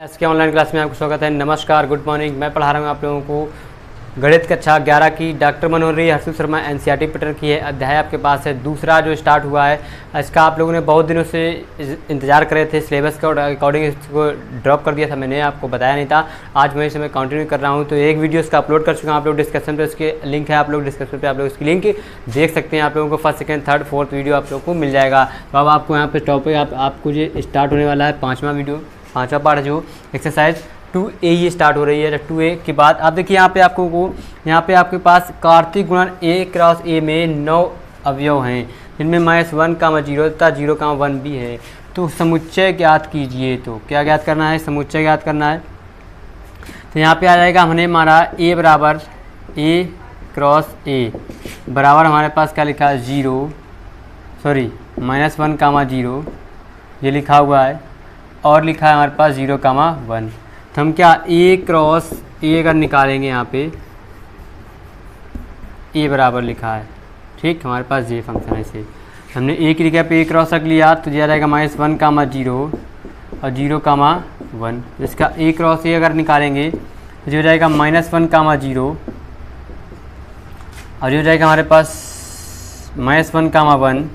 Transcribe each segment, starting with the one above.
S के online class में आपको स्वागत है। नमस्कार, गुड मॉर्निंग। मैं पढ़ा रहा हूँ आप लोगों को गणित कक्षा 11 की डॉक्टर मनोहरी हर्षित शर्मा एनसीईआरटी पैटर्न की है। अध्याय आपके पास है दूसरा जो स्टार्ट हुआ है। इसका आप लोगों ने बहुत दिनों से इंतजार करे थे। सिलेबस के अकॉर्डिंग इसको ड्रॉप कर दिया था, मैंने आपको बताया नहीं था। आज मैं इसे कंटिन्यू कर रहा हूँ। तो एक वीडियो इसका अपलोड कर चुका हूँ, आप लोग डिस्क्रिप्शन पर इसके लिंक है, आप लोग डिस्क्रिप्शन पर आप लोग इसकी लिंक देख सकते हैं। आप लोगों को first second third fourth video आप लोग को मिल जाएगा। तो अब आपको यहाँ पर टॉपिक आपको जो स्टार्ट होने वाला है पाँचवा पार्ट जो एक्सरसाइज 2A ये स्टार्ट हो रही है। 2A के बाद आप देखिए यहाँ पे आपके पास कार्तिक गुणन A क्रॉस A में 9 अवयव हैं, जिनमें -1, 0 तथा 0, 1 भी है। तो समुच्चय ज्ञात कीजिए। तो क्या ज्ञात करना है? समुच्चय ज्ञात करना है। तो यहाँ पे आ जाएगा, हमने हमारा A बराबर A क्रॉस A बराबर हमारे पास क्या लिखा है? -1, 0 ये लिखा हुआ है, और लिखा है हमारे पास 0, 1। तो हम क्या A क्रॉस A अगर निकालेंगे, यहाँ पे A बराबर लिखा है, ठीक, हमारे पास ये फंक्शन है। इसे हमने A की जगह पे A क्रॉस रख लिया तो दिया जाएगा -1, 0 और 0, 1। इसका A क्रॉस A अगर निकालेंगे तो जो जाएगा -1, 0 और जो जाएगा हमारे पास -1, 1,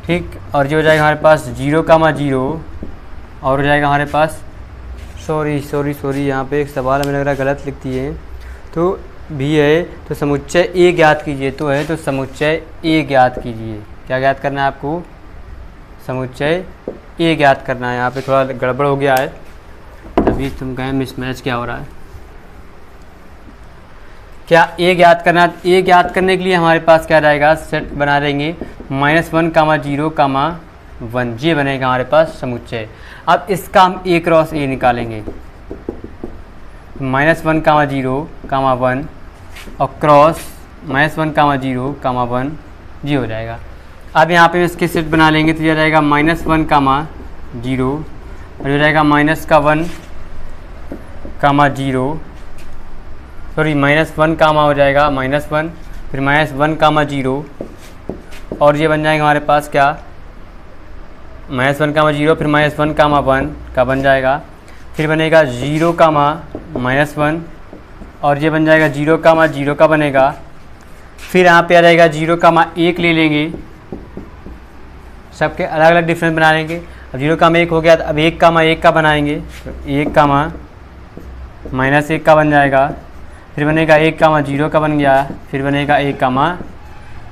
ठीक, और जो जाएगा हमारे पास 0, 0 और हो जाएगा हमारे पास सॉरी यहाँ पे एक सवाल हमें लग रहा है गलत लिख दिए, तो भी है। तो समुच्चय A ज्ञात कीजिए, तो है, तो समुच्चय A ज्ञात कीजिए। क्या ज्ञात करना है आपको? समुच्चय A ज्ञात करना है। यहाँ पे थोड़ा गड़बड़ हो गया है, तभी तुम कहें मिसमैच क्या हो रहा है। क्या A ज्ञात करना है? A ज्ञात करने के लिए हमारे पास क्या रहेगा? सेट बना देंगे -1, 0, 1, ये बनेगा हमारे पास समुच्चय। अब इसका हम A क्रॉस A निकालेंगे, -1, 0, 1 और क्रॉस -1, 0, 1 ये हो जाएगा। अब यहाँ पे इसके सेट बना लेंगे तो ये रहेगा -1, 0 और ये रहेगा -1, 0 सॉरी -1 हो जाएगा -1, फिर -1, 0 और ये बन जाएगा हमारे पास क्या? -1, 0 फिर -1, 1 का बन जाएगा, फिर बनेगा 0, -1 और ये बन जाएगा 0, 0 का बनेगा। फिर यहाँ पे आ जाएगा 0, 1 ले लेंगे, सबके अलग अलग डिफरेंस बना लेंगे। अब 0, 1 हो गया, तो अब 1, 1 का बनाएंगे, तो 1, -1 का बन जाएगा। फिर बनेगा 1, 0 का बन गया, फिर बनेगा 1,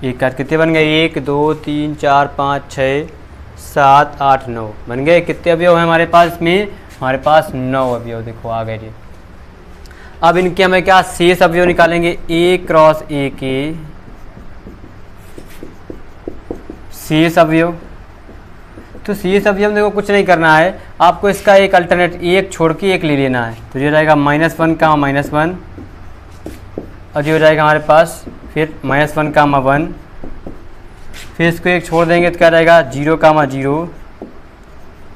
1 का। कितने बन गए? 1, 2, 3, 4, 5, 6, 7, 8, 9 बन गए। कितने अवयव हैं हमारे पास में? हमारे पास 9 अवयव, देखो आ गए जी। अब इनके हमें क्या शेष अवयव निकालेंगे? A क्रॉस A के शेष अवयव। तो शेष अवयव देखो कुछ नहीं करना है आपको, इसका एक अल्टरनेट एक छोड़ के एक ले लेना है। तो ये हो जाएगा -1, -1 और ये हो जाएगा हमारे पास फिर -1, 1 फिर इसको एक छोड़ देंगे तो क्या रहेगा? 0, 0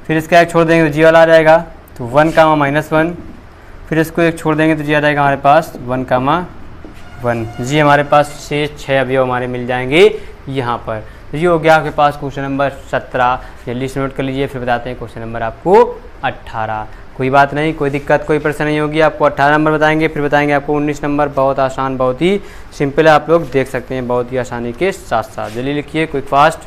फिर इसका एक छोड़ देंगे तो जी वाला आ जाएगा, तो 1, -1 फिर इसको एक छोड़ देंगे तो जी आ जाएगा हमारे पास 1, 1 जी। हमारे पास शेष 6 अवयव हमारे मिल जाएंगे यहाँ पर। तो ये हो गया आपके पास क्वेश्चन नंबर 17। जल्दी से नोट कर लीजिए, फिर बताते हैं क्वेश्चन नंबर आपको 18। कोई बात नहीं, कोई दिक्कत कोई परेशानी नहीं होगी। आपको 18 नंबर बताएंगे, फिर बताएंगे आपको 19 नंबर। बहुत आसान, बहुत ही सिंपल है, आप लोग देख सकते हैं बहुत ही आसानी के साथ साथ। जल्दी लिखिए, क्विक फास्ट।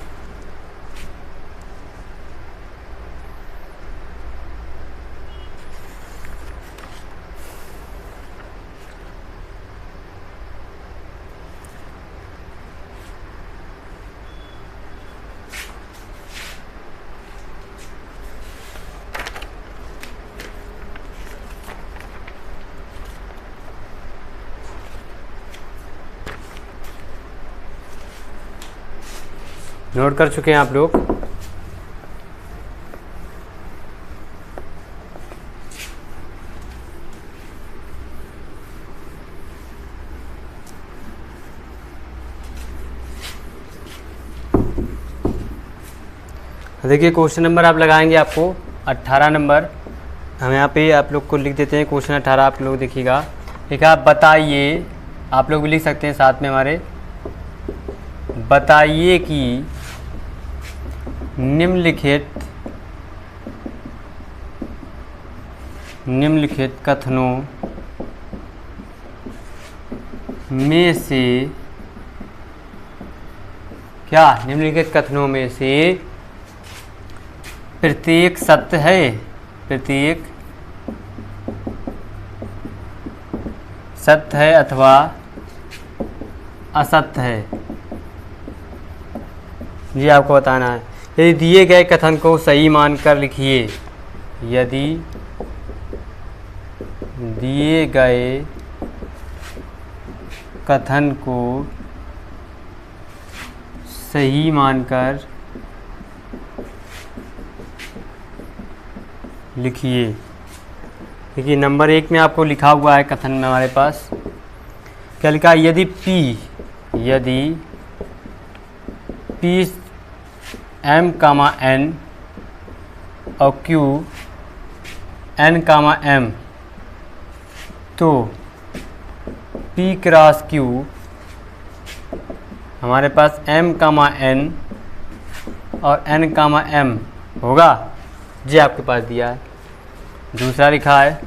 नोट कर चुके हैं आप लोग? देखिए क्वेश्चन नंबर आप लगाएंगे आपको 18 नंबर। हम यहाँ पे आप लोग को लिख देते हैं क्वेश्चन 18। आप लोग देखिएगा, ठीक है। आप बताइए, आप लोग भी लिख सकते हैं साथ में हमारे, बताइए कि निम्नलिखित निम्नलिखित कथनों में से क्या, निम्नलिखित कथनों में से प्रत्येक सत्य है, प्रत्येक सत्य है अथवा असत्य है, ये आपको बताना है। यदि दिए गए कथन को सही मानकर लिखिए, यदि दिए गए कथन को सही मानकर लिखिए। देखिए नंबर 1 में आपको लिखा हुआ है कथन में हमारे पास क्या लिखा है, यदि P M, N और Q N, M तो P क्रॉस Q हमारे पास M, N और N, M होगा, ये आपके पास दिया है। दूसरा लिखा है,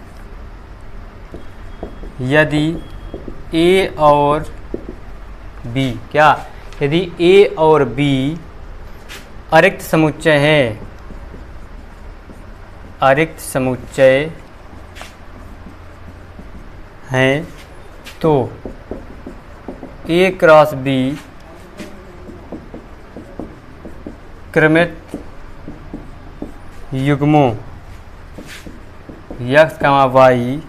यदि A और B क्या, यदि A और B अरिक्त समुच्चय है, अरिक्त समुच्चय हैं तो A cross B क्रमित युग्मों x, y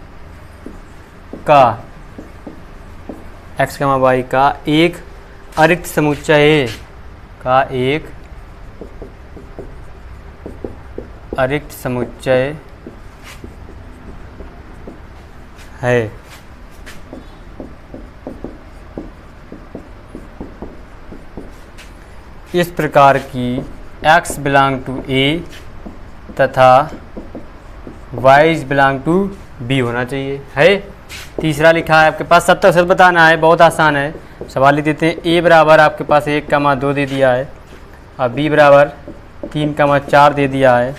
का एक अरिक्त समुच्चय का एक अरिक्त समुच्चय है। इस प्रकार की x बिलोंग टू A तथा y बिलोंग टू B होना चाहिए है। तीसरा लिखा है आपके पास सत्य असत बताना है, बहुत आसान है। सवाल लिख देते हैं, A बराबर आपके पास 1,2 दे दिया है और B बराबर 3,4 दे दिया है,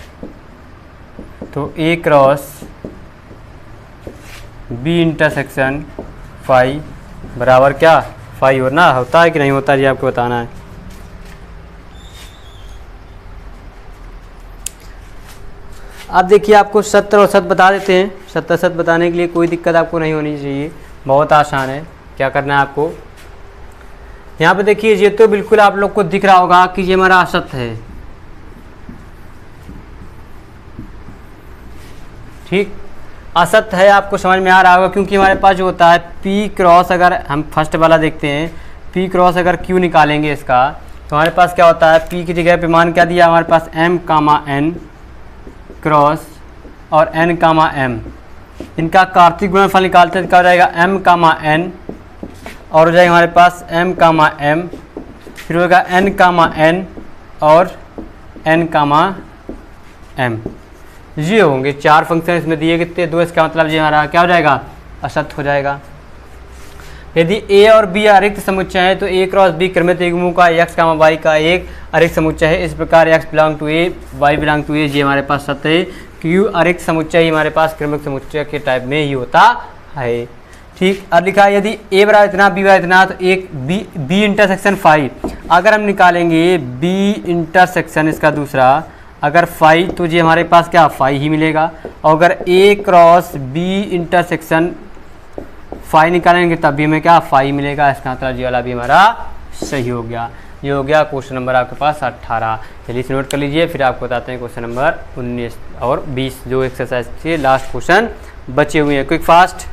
तो A cross B intersection phi बराबर क्या, फाई होना होता है कि नहीं होता, ये आपको बताना है। अब देखिए आपको सत्य और असत बता देते हैं। सत्य असत बताने के लिए कोई दिक्कत आपको नहीं होनी चाहिए, बहुत आसान है। क्या करना है आपको, यहाँ पे देखिए ये तो बिल्कुल आप लोग को दिख रहा होगा कि ये हमारा असत्य है, ठीक। असत्य है आपको समझ में आ रहा होगा, क्योंकि हमारे पास जो होता है P क्रॉस, अगर हम फर्स्ट वाला देखते हैं P क्रॉस अगर Q निकालेंगे इसका, तो हमारे पास क्या होता है, P की जगह पे मान क्या दिया हमारे पास, M, N क्रॉस और N, M इनका कार्तीय गुणनफल निकालते हैं, क्या हो जाएगा M, N और हो जाएगा हमारे पास M, M फिर होगा N, N और N, M। ये होंगे 4 फंक्शन इसमें दिए कितने, 2। इसका मतलब ये हमारा क्या हो जाएगा, असत्य हो जाएगा। यदि A और B अरिक्त समुच्चय है तो A क्रॉस B क्रमित युग्मों का x, y का एक अरिक्त समुच्चय है। इस प्रकार x belong to A, y belong to A, ये हमारे पास सत्य है। Q अरिक्त समुच्चय ही हमारे पास क्रमिक समुच्चय के टाइप में ही होता है, ठीक। अब लिखा है, यदि A बराबर इतना, B बराबर इतना, तो एक B इंटरसेक्शन फाई अगर हम निकालेंगे, B इंटरसेक्शन इसका दूसरा अगर फाई, तो ये हमारे पास क्या फाई ही मिलेगा। और अगर A cross B intersection phi निकालेंगे तब भी हमें क्या फाई मिलेगा। इसका मतलब ये वाला भी हमारा सही हो गया। ये हो गया क्वेश्चन नंबर आपके पास 18। चलिए इसे नोट कर लीजिए, फिर आपको बताते हैं क्वेश्चन नंबर 19 और 20 जो एक्सरसाइज के लास्ट क्वेश्चन बचे हुए हैं। Quick fast.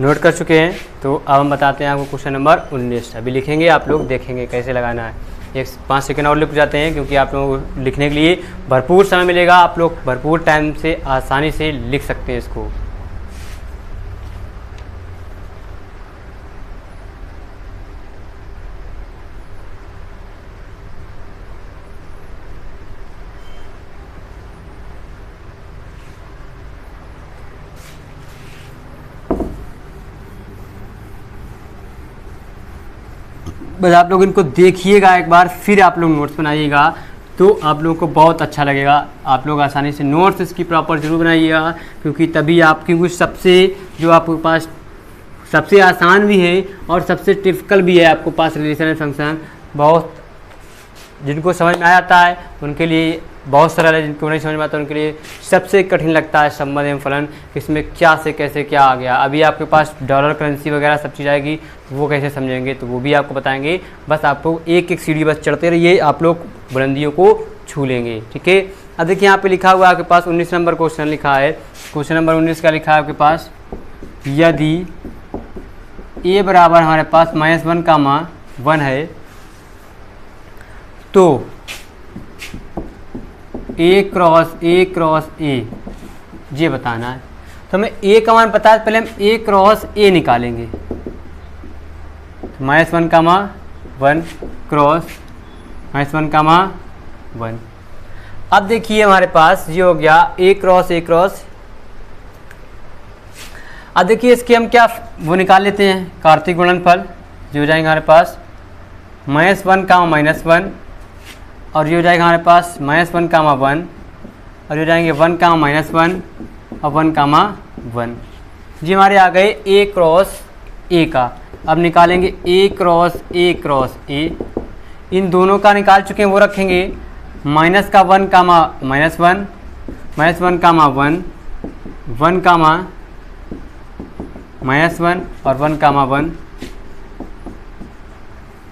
नोट कर चुके हैं, तो अब हम बताते हैं आपको क्वेश्चन नंबर 19। अभी लिखेंगे, आप लोग देखेंगे कैसे लगाना है। एक 5 सेकंड और लिख जाते हैं, क्योंकि आप लोगों को लिखने के लिए भरपूर समय मिलेगा। आप लोग भरपूर टाइम से आसानी से लिख सकते हैं इसको। बस आप लोग इनको देखिएगा एक बार, फिर आप लोग नोट्स बनाइएगा तो आप लोगों को बहुत अच्छा लगेगा। आप लोग आसानी से नोट्स इसकी प्रॉपर जरूर बनाइएगा, क्योंकि तभी आपकी कुछ सबसे जो आपके पास सबसे आसान भी है और सबसे टिपिकल भी है आपके पास रिलेशन एंड फंक्शन, बहुत जिनको समझ में आ जाता है उनके लिए बहुत सरल है, जिनको नहीं समझ में आता उनके लिए सबसे कठिन लगता है संबंध एवं फलन, इसमें क्या से कैसे क्या आ गया। अभी आपके पास डॉलर करेंसी वगैरह सब चीज़ आएगी, वो कैसे समझेंगे तो वो भी आपको बताएंगे। बस आपको एक एक सीढ़ी बस चढ़ते रहिए, आप लोग बुलंदियों को छू लेंगे। ठीक है, अब देखिए यहाँ पे लिखा हुआ आपके पास 19 नंबर क्वेश्चन लिखा है। क्वेश्चन नंबर 19 का लिखा है आपके पास, यदि ए बराबर हमारे पास -1, 1 है तो ए क्रॉस ए ये बताना है। तो हमें ए का मान पता है, पहले हम ए क्रॉस ए निकालेंगे। -1, 1 क्रॉस -1, 1। अब देखिए हमारे पास ये हो गया ए क्रॉस। अब देखिए इसके हम क्या वो निकाल लेते हैं, कार्तीय गुणनफल। जो हो जाएगा हमारे पास -1, -1, और ये हो जाएगा हमारे पास -1, 1, और ये जाएंगे 1, -1 और 1, 1। जी हमारे आ गए ए क्रॉस ए का। अब निकालेंगे ए क्रॉस ए। इन दोनों का निकाल चुके हैं, वो रखेंगे -1, -1, -1, 1, 1 और 1, 1।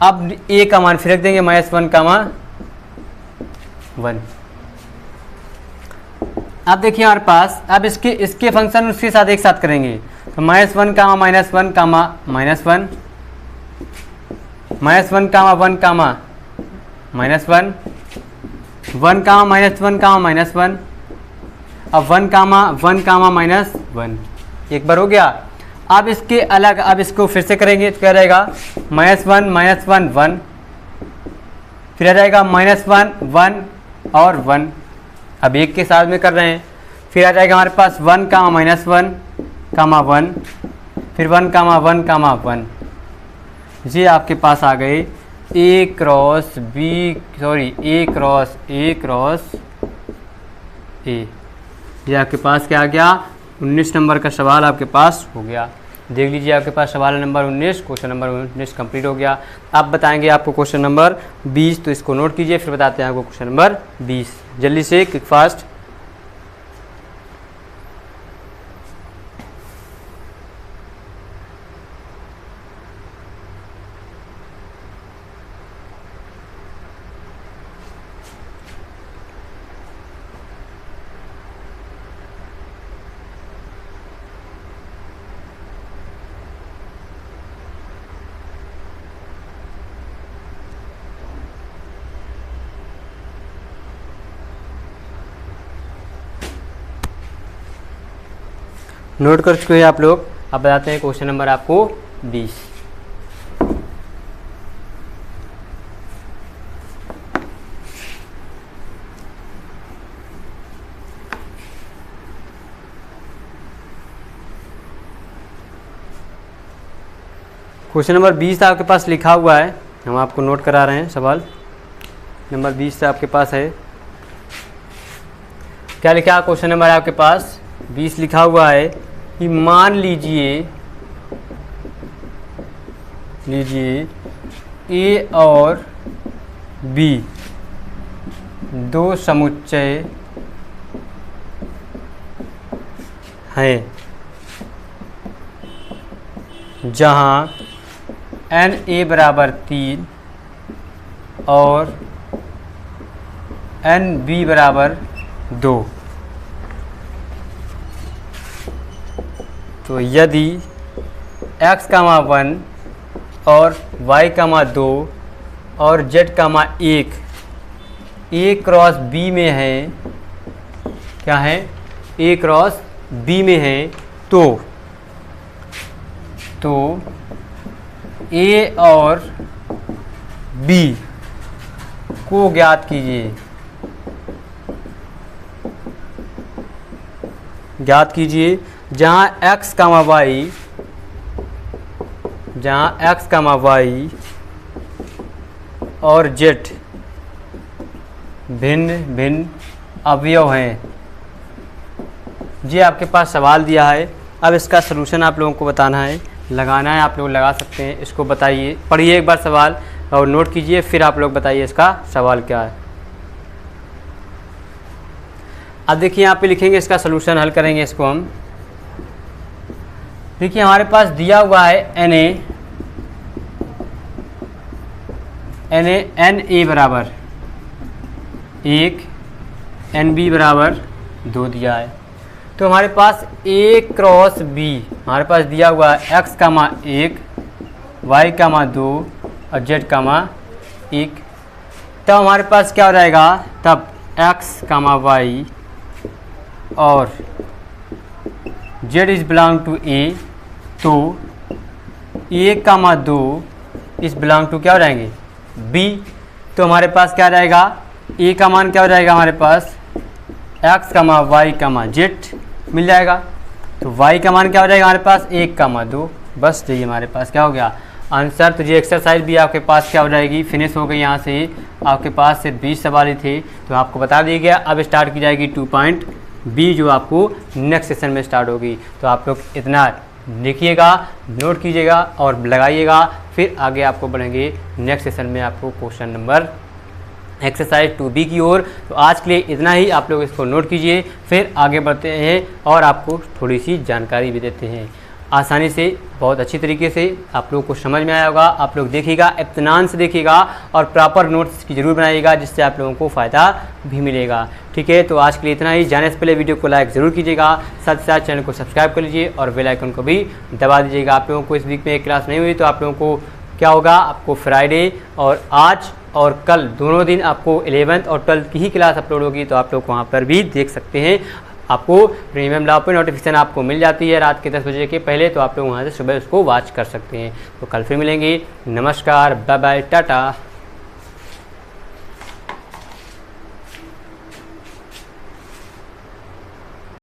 अब ए का मान फिर रख देंगे -1, 1। अब देखिए हमारे पास, अब इसके फंक्शन उसके साथ एक साथ करेंगे तो -1, -1, -1, -1, -1, -1, -1, -1, अब 1, 1, एक बार हो गया। अब इसके अलग, अब इसको फिर से करेंगे तो क्या रहेगा -1, -1, 1, फिर आ जाएगा -1, 1 और 1। अब एक के साथ में कर रहे हैं, फिर आ जाएगा हमारे पास 1, -1, 1, फिर 1, 1, 1। ये आपके पास आ गए ए क्रॉस ए। ये आपके पास क्या आ गया, 19 नंबर का सवाल आपके पास हो गया। देख लीजिए आपके पास सवाल नंबर 19, क्वेश्चन नंबर 19 कंप्लीट हो गया। अब बताएंगे आपको क्वेश्चन नंबर 20, तो इसको नोट कीजिए, फिर बताते हैं आपको क्वेश्चन नंबर 20। जल्दी से क्विक फास्ट। नोट कर चुके हैं आप लोग। अब बताते हैं क्वेश्चन नंबर आपको 20। क्वेश्चन नंबर 20 आपके पास लिखा हुआ है, हम आपको नोट करा रहे हैं। सवाल नंबर 20 से आपके पास है, क्या लिखा है क्वेश्चन नंबर आपके पास 20 लिखा हुआ है कि मान लीजिए ए और बी दो समुच्चय हैं जहां n a बराबर 3 और n b बराबर 2। तो यदि x, 1 और y, 2 और z, 1 a क्रॉस b में है, क्या है a क्रॉस b में है, तो a और b को ज्ञात कीजिए जहाँ x, y और जेड भिन्न भिन्न अवयव हैं। ये आपके पास सवाल दिया है। अब इसका सलूशन आप लोगों को बताना है, लगाना है। आप लोग लगा सकते हैं। इसको बताइए, पढ़िए एक बार सवाल और नोट कीजिए, फिर आप लोग बताइए इसका सवाल क्या है। अब देखिए यहाँ पे लिखेंगे इसका सलूशन, हल करेंगे इसको हम। देखिए हमारे पास दिया हुआ है Na बराबर 1, Nb बराबर 2 दिया है। तो हमारे पास A क्रॉस B हमारे पास दिया हुआ है x, 1, y, 2 और z, 1। तब हमारे पास क्या हो जाएगा, तब x, y और z is belong to A, तो A, 2 इस बिलोंग टू क्या हो जाएंगे, B। तो हमारे पास क्या रहेगा, A का मान क्या हो जाएगा हमारे पास x, y, z मिल जाएगा। तो y का मान क्या हो जाएगा हमारे पास 1, 2। बस यही हमारे पास क्या हो गया आंसर। तो ये एक्सरसाइज भी आपके पास क्या हो जाएगी, फिनिश हो गई। यहाँ से आपके पास सिर्फ 20 सवाल ही थे, तो आपको बता दिया गया। अब स्टार्ट की जाएगी 2.B जो आपको नेक्स्ट सेशन में स्टार्ट होगी। तो आप लोग इतना लिखिएगा, नोट कीजिएगा और लगाइएगा। फिर आगे आपको बढ़ेंगे नेक्स्ट सेशन में आपको क्वेश्चन नंबर एक्सरसाइज 2B की ओर। तो आज के लिए इतना ही, आप लोग इसको नोट कीजिए। फिर आगे बढ़ते हैं और आपको थोड़ी सी जानकारी भी देते हैं आसानी से, बहुत अच्छी तरीके से आप लोगों को समझ में आया होगा। आप लोग देखिएगा, इत्मीनान से देखिएगा और प्रॉपर नोट्स की ज़रूर बनाइएगा, जिससे आप लोगों को फ़ायदा भी मिलेगा। ठीक है, तो आज के लिए इतना ही। जाने से पहले वीडियो को लाइक ज़रूर कीजिएगा, साथ ही साथ चैनल को सब्सक्राइब कर लीजिए और बेल आइकन को भी दबा दीजिएगा। आप लोगों को इस वीक में एक क्लास नहीं हुई तो आप लोगों को क्या होगा, आपको फ्राइडे और आज और कल दोनों दिन आपको 11th और 12th की ही क्लास अपलोड होगी, तो आप लोग वहाँ पर भी देख सकते हैं। आपको प्रीमियम लाभ पे नोटिफिकेशन आपको मिल जाती है रात के 10 बजे के पहले, तो आप लोग वहाँ से सुबह उसको वॉच कर सकते हैं। तो कल फिर मिलेंगे। नमस्कार, बाय बाय, टाटा।